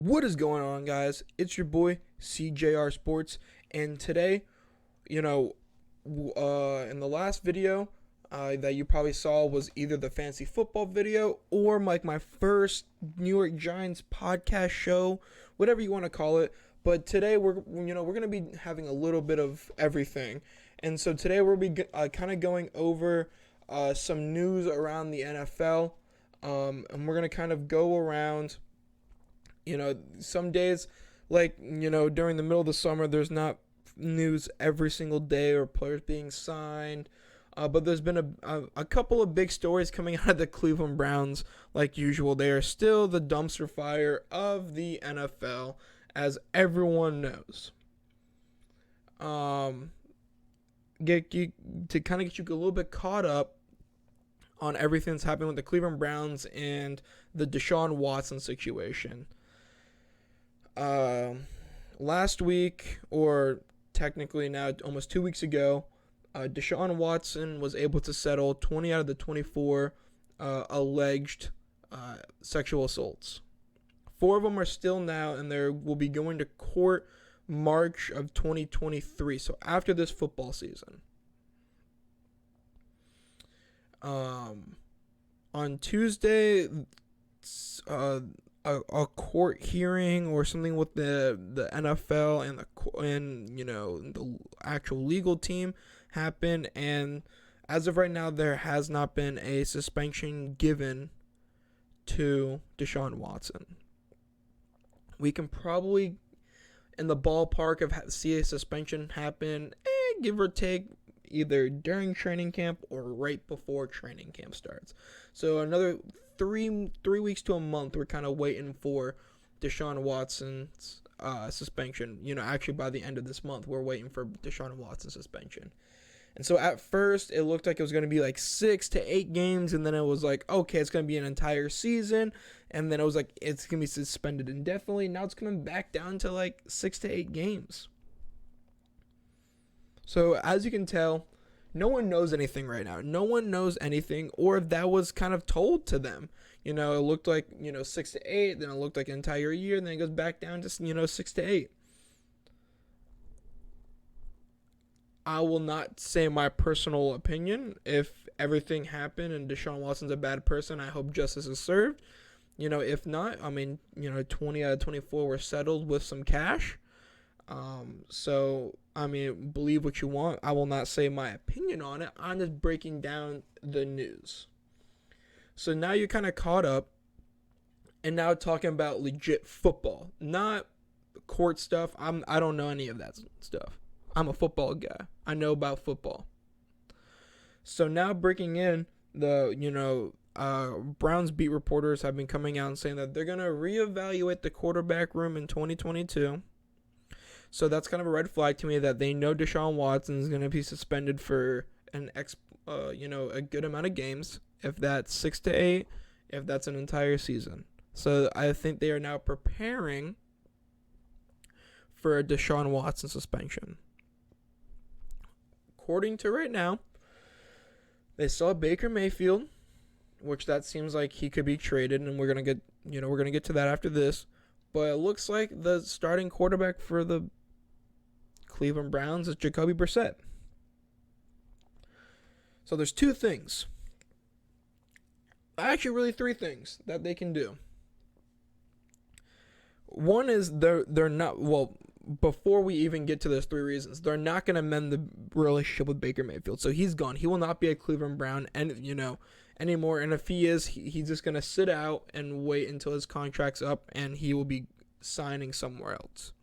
What is going on, guys? It's your boy CJR Sports, and today, in the last video that you probably saw was either the fantasy football video or like my first New York Giants podcast show, whatever you want to call it. But today we're gonna be having a little bit of everything, and so today we'll be kind of going over some news around the NFL, and we're gonna kind of go around. Some days, during the middle of the summer, there's not news every single day or players being signed. But there's been a couple of big stories coming out of the Cleveland Browns, like usual. They are still the dumpster fire of the NFL, as everyone knows. To get you a little bit caught up on everything that's happening with the Cleveland Browns and the Deshaun Watson situation. Last week, or technically now almost 2 weeks ago, Deshaun Watson was able to settle 20 out of the 24 alleged sexual assaults. 4 of them are still now, and they will be going to court March of 2023, so after this football season. On Tuesday, a court hearing or something with the NFL and the actual legal team happened, and as of right now, there has not been a suspension given to Deshaun Watson. We can probably, in the ballpark of see a suspension happen, give or take, either during training camp or right before training camp starts. So another three weeks to a month, we're kind of waiting for Deshaun Watson's suspension. Actually by the end of this month, we're waiting for Deshaun Watson's suspension. And so at first, it looked like it was going to be like 6 to 8 games, and then it was like, okay, it's going to be an entire season, and then it was like, it's going to be suspended indefinitely. Now it's coming back down to like 6 to 8 games. So as you can tell, no one knows anything right now. No one knows anything, or if that was kind of told to them. It looked like, 6 to 8, then it looked like an entire year, and then it goes back down to, 6 to 8. I will not say my personal opinion. If everything happened and Deshaun Watson's a bad person, I hope justice is served. If not, 20 out of 24 were settled with some cash. Believe what you want. I will not say my opinion on it. I'm just breaking down the news. So now you're kind of caught up, and now talking about legit football, not court stuff. I don't know any of that stuff. I'm a football guy. I know about football. So now breaking in, the Browns beat reporters have been coming out and saying that they're going to reevaluate the quarterback room in 2022. So that's kind of a red flag to me that they know Deshaun Watson is going to be suspended for a good amount of games. If that's 6 to 8, if that's an entire season. So I think they are now preparing for a Deshaun Watson suspension. According to right now, they saw Bake Mayfield, which that seems like he could be traded, and we're gonna get to that after this. But it looks like the starting quarterback for the Cleveland Browns is Jacoby Brissett. So there's 2 things. Actually, really 3 things that they can do. One is they're not, well, before we even get to those 3 reasons, they're not going to mend the relationship with Baker Mayfield. So he's gone. He will not be a Cleveland Brown anymore. And if he is, he's just going to sit out and wait until his contract's up, and he will be signing somewhere else.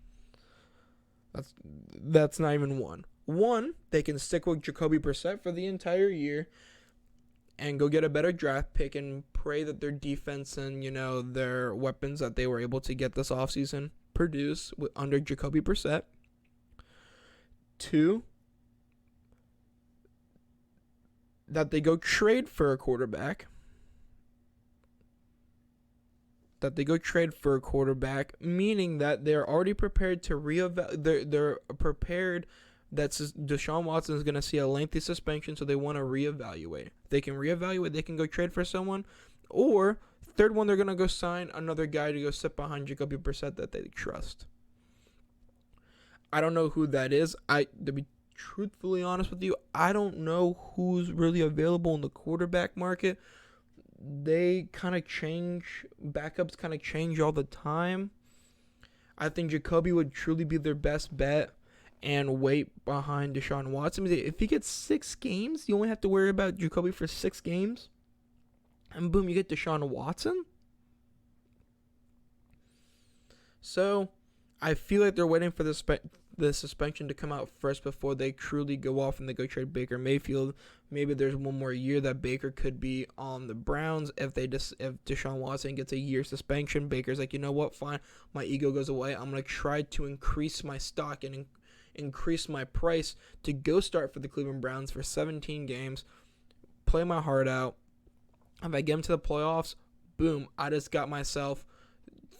That's not even one. One, they can stick with Jacoby Brissett for the entire year and go get a better draft pick and pray that their defense and, their weapons that they were able to get this offseason produce under Jacoby Brissett. 2, that they go trade for a quarterback. Meaning that they're already prepared to they're prepared that Deshaun Watson is going to see a lengthy suspension, so they want to reevaluate. If they can reevaluate, they can go trade for someone, or Third one, they're going to go sign another guy to go sit behind Jacoby Brissett that they trust. I don't know who that is. To be truthfully honest with you, I don't know who's really available in the quarterback market. They kind of change. Backups kind of change all the time. I think Jacoby would truly be their best bet and wait behind Deshaun Watson. If he gets 6 games, you only have to worry about Jacoby for 6 games. And boom, you get Deshaun Watson. So, I feel like they're waiting for the suspension to come out first before they truly go off and they go trade Baker Mayfield. Maybe there's one more year that Baker could be on the Browns. If Deshaun Watson gets a year suspension, Baker's like, you know what, fine, my ego goes away. I'm going to try to increase my stock and increase my price to go start for the Cleveland Browns for 17 games, play my heart out. If I get into the playoffs, boom, I just got myself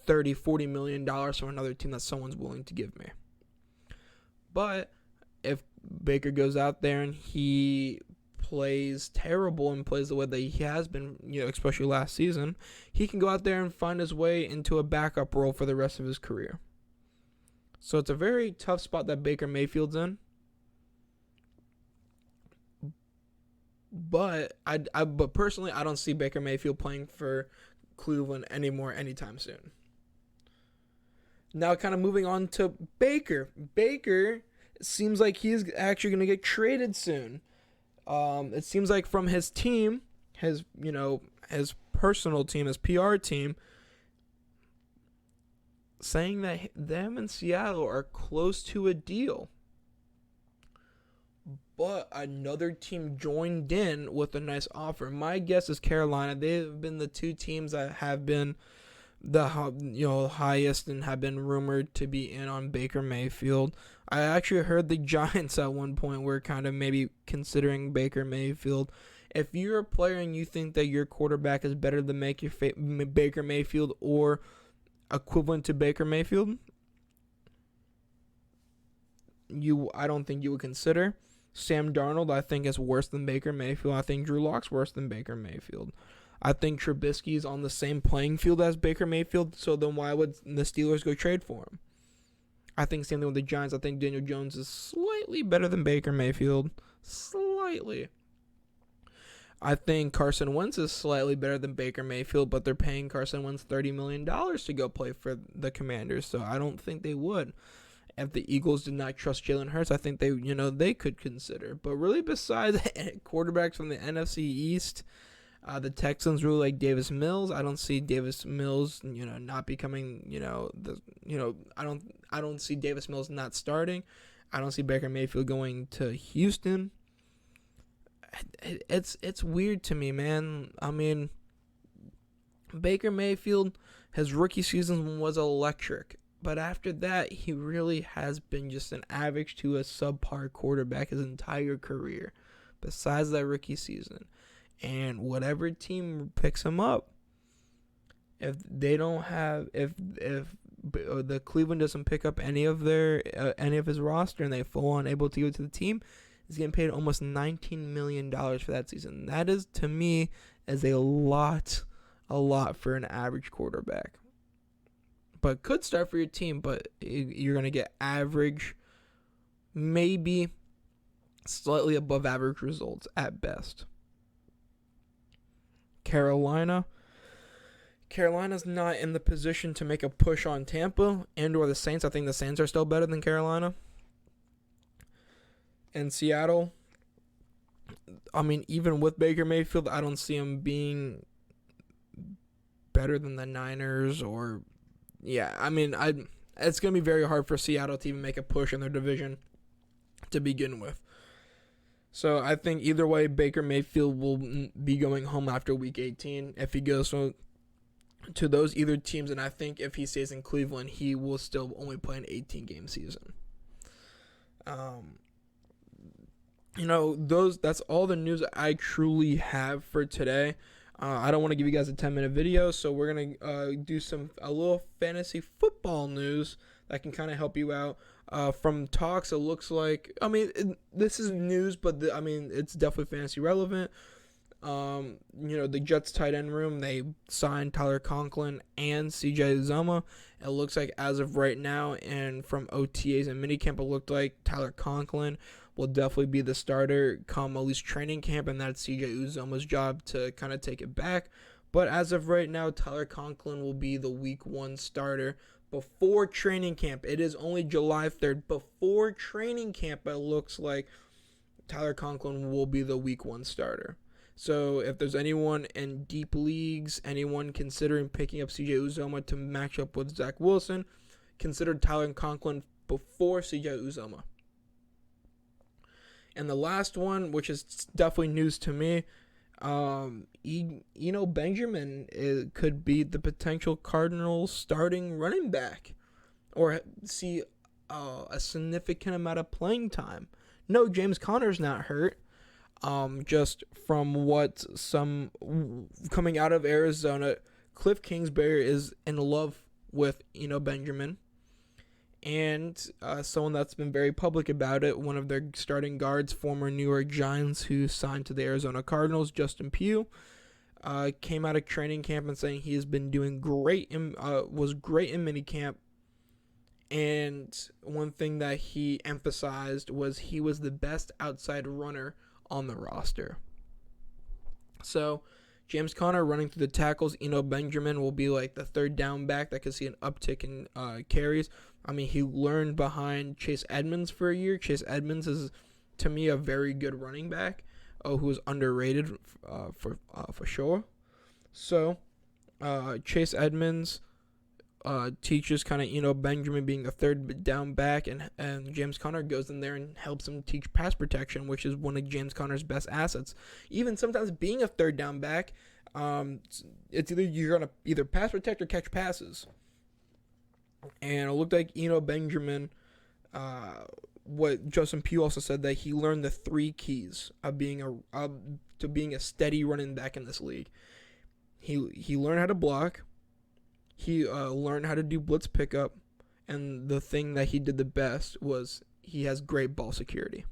$30-40 million from another team that someone's willing to give me. But if Baker goes out there and he plays terrible and plays the way that he has been, especially last season, he can go out there and find his way into a backup role for the rest of his career. So it's a very tough spot that Baker Mayfield's in. But but personally, I don't see Baker Mayfield playing for Cleveland anymore anytime soon. Now, kind of moving on to Baker. Baker seems like he's actually going to get traded soon. It seems like from his team, his personal team, his PR team, saying that them and Seattle are close to a deal. But another team joined in with a nice offer. My guess is Carolina. They've been the two teams that have been the highest and have been rumored to be in on Baker Mayfield. I actually heard the Giants at one point were kind of maybe considering Baker Mayfield. If you're a player and you think that your quarterback is better than Baker Mayfield or equivalent to Baker Mayfield, I don't think you would consider. Sam Darnold, I think, is worse than Baker Mayfield. I think Drew Lock's worse than Baker Mayfield. I think Trubisky is on the same playing field as Baker Mayfield, so then why would the Steelers go trade for him? I think same thing with the Giants. I think Daniel Jones is slightly better than Baker Mayfield. Slightly. I think Carson Wentz is slightly better than Baker Mayfield, but they're paying Carson Wentz $30 million to go play for the Commanders, so I don't think they would. If the Eagles did not trust Jalen Hurts, I think they could consider. But really, besides quarterbacks from the NFC East, the Texans really like Davis Mills. I don't see Davis Mills, not becoming, I don't see Davis Mills not starting. I don't see Baker Mayfield going to Houston. It's weird to me, man. I mean, Baker Mayfield, his rookie season was electric. But after that, he really has been just an average to a subpar quarterback his entire career, besides that rookie season. And whatever team picks him up, if they don't have, if the Cleveland doesn't pick up any of his roster and they fall unable to go to the team, he's getting paid almost $19 million for that season. That is, to me, is a lot for an average quarterback. But could start for your team, but you're going to get average, maybe slightly above average results at best. Carolina's not in the position to make a push on Tampa and or the Saints. I think the Saints are still better than Carolina. And Seattle, I mean, even with Baker Mayfield, I don't see him being better than the Niners or... Yeah, I mean, it's going to be very hard for Seattle to even make a push in their division to begin with. So I think either way, Baker Mayfield will be going home after Week 18 if he goes to those either teams. And I think if he stays in Cleveland, he will still only play an 18-game season. That's all the news I truly have for today. I don't want to give you guys a 10-minute video, so we're going to do a little fantasy football news that can kind of help you out. From talks, it looks like, this is news, but it's definitely fantasy relevant. The Jets tight end room, they signed Tyler Conklin and CJ Uzomah. It looks like as of right now, and from OTAs and minicamp, it looked like Tyler Conklin will definitely be the starter come at least training camp, and that's CJ Uzomah's job to kind of take it back. But as of right now, Tyler Conklin will be the week 1 starter before training camp. It is only July 3rd. Before training camp, it looks like Tyler Conklin will be the week 1 starter. So if there's anyone in deep leagues, anyone considering picking up CJ Uzomah to match up with Zach Wilson, consider Tyler Conklin before CJ Uzomah. And the last one, which is definitely news to me, Benjamin could be the potential Cardinals starting running back or see a significant amount of playing time. No, James Conner's not hurt. Just from what some coming out of Arizona, Cliff Kingsbury is in love with Benjamin, and someone that's been very public about it. One of their starting guards, former New York Giants, who signed to the Arizona Cardinals, Justin Pugh, came out of training camp and saying he has been doing great. Was great in minicamp. And one thing that he emphasized was he was the best outside runner on the roster. So James Conner running through the tackles. Benjamin will be like the third down back that could see an uptick in carries. I mean, he learned behind Chase Edmonds for a year. Chase Edmonds is, to me, a very good running back who is underrated for sure. So Chase Edmonds teaches kind of Benjamin being a third down back, and James Conner goes in there and helps him teach pass protection, which is one of James Conner's best assets. Even sometimes being a third down back, it's either you're gonna either pass protect or catch passes. And it looked like Benjamin, what Justin Pugh also said, that he learned the 3 keys of being a steady running back in this league. He learned how to block. He learned how to do blitz pickup, and the thing that he did the best was he has great ball security.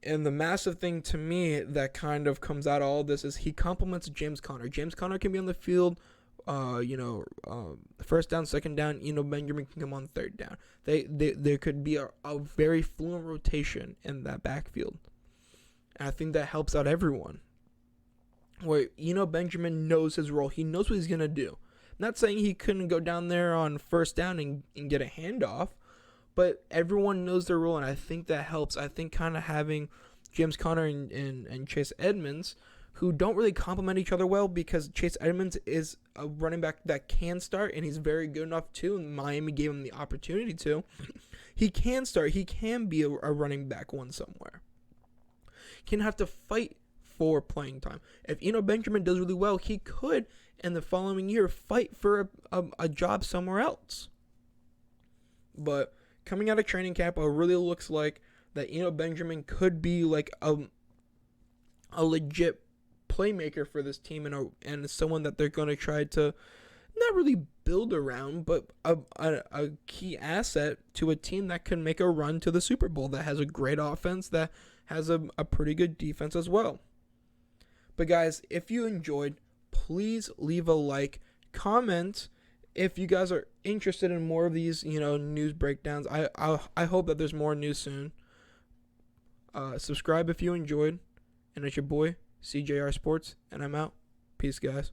And the massive thing to me that kind of comes out of all this is he complements James Conner. James Conner can be on the field, first down, second down. Benjamin can come on third down. There could be a very fluent rotation in that backfield. And I think that helps out everyone. Where Benjamin knows his role. He knows what he's gonna do. Not saying he couldn't go down there on first down and get a handoff, but everyone knows their role, and I think that helps. I think kind of having James Conner and Chase Edmonds, who don't really complement each other well, because Chase Edmonds is a running back that can start, and he's very good enough too, and Miami gave him the opportunity to. He can start. He can be a running back one somewhere. He can have to fight for playing time. If Benjamin does really well, he could in the following year fight for a job somewhere else. But coming out of training camp, it really looks like that Benjamin could be like a legit playmaker for this team, and someone that they're going to try to not really build around, but a key asset to a team that can make a run to the Super Bowl, that has a great offense, that has a pretty good defense as well. But guys, if you enjoyed, please leave a like, comment if you guys are interested in more of these, news breakdowns. I hope that there's more news soon. Subscribe if you enjoyed, and it's your boy CJR Sports, and I'm out. Peace, guys.